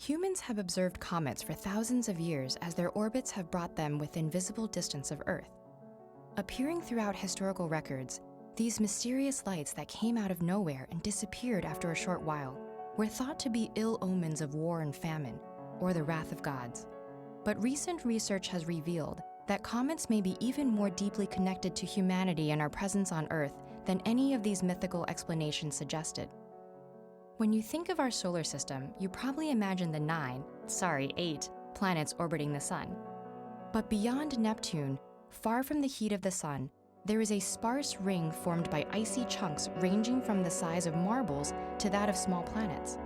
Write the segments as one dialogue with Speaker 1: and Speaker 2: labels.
Speaker 1: Humans have observed comets for thousands of years as their orbits have brought them within visible distance of Earth. Appearing throughout historical records, these mysterious lights that came out of nowhere and disappeared after a short while were thought to be ill omens of war and famine, or the wrath of gods. But recent research has revealed that comets may be even more deeply connected to humanity and our presence on Earth than any of these mythical explanations suggested. When you think of our solar system, you probably imagine the 8 planets orbiting the sun. But beyond Neptune, far from the heat of the sun, there is a sparse ring formed by icy chunks ranging from the size of marbles to that of small planets.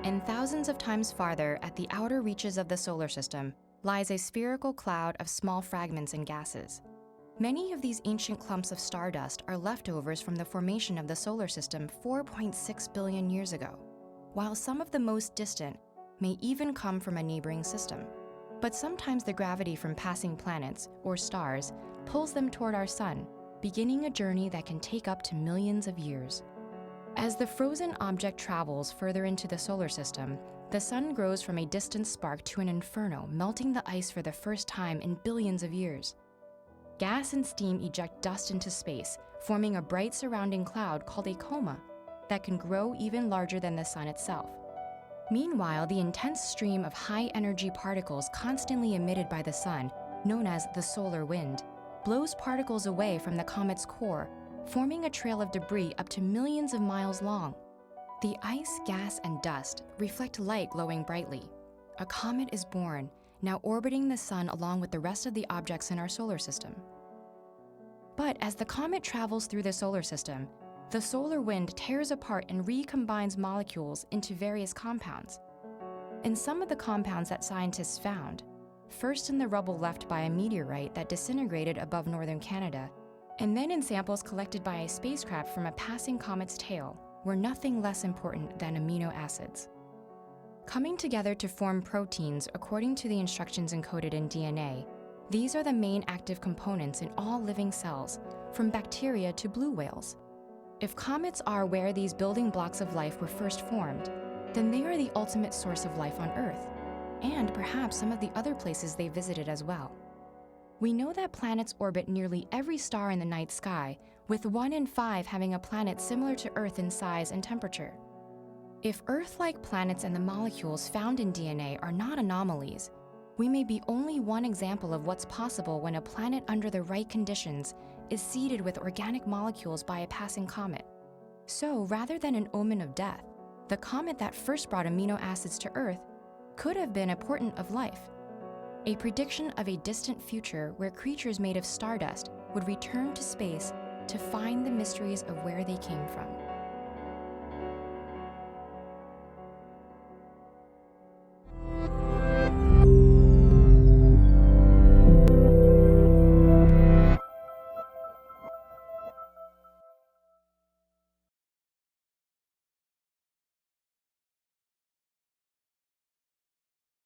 Speaker 1: And thousands of times farther at the outer reaches of the solar system lies a spherical cloud of small fragments and gases. Many of these ancient clumps of stardust are leftovers from the formation of the solar system 4.6 billion years ago, while some of the most distant may even come from a neighboring system. But sometimes the gravity from passing planets, or stars, pulls them toward our sun, beginning a journey that can take up to millions of years. As the frozen object travels further into the solar system, the sun grows from a distant spark to an inferno, melting the ice for the first time in billions of years. Gas and steam eject dust into space, forming a bright surrounding cloud called a coma that can grow even larger than the sun itself. Meanwhile, the intense stream of high-energy particles constantly emitted by the sun, known as the solar wind, blows particles away from the comet's core, forming a trail of debris up to millions of miles long. The ice, gas, and dust reflect light glowing brightly. A comet is born, now orbiting the sun along with the rest of the objects in our solar system. But as the comet travels through the solar system, the solar wind tears apart and recombines molecules into various compounds. And some of the compounds that scientists found, first in the rubble left by a meteorite that disintegrated above northern Canada, and then in samples collected by a spacecraft from a passing comet's tail, were nothing less important than amino acids. Coming together to form proteins according to the instructions encoded in DNA, these are the main active components in all living cells, from bacteria to blue whales. If comets are where these building blocks of life were first formed, then they are the ultimate source of life on Earth, and perhaps some of the other places they visited as well. We know that planets orbit nearly every star in the night sky, with 1 in 5 having a planet similar to Earth in size and temperature. If Earth-like planets and the molecules found in DNA are not anomalies, we may be only one example of what's possible when a planet under the right conditions is seeded with organic molecules by a passing comet. So rather than an omen of death, the comet that first brought amino acids to Earth could have been a portent of life, a prediction of a distant future where creatures made of stardust would return to space to find the mysteries of where they came from.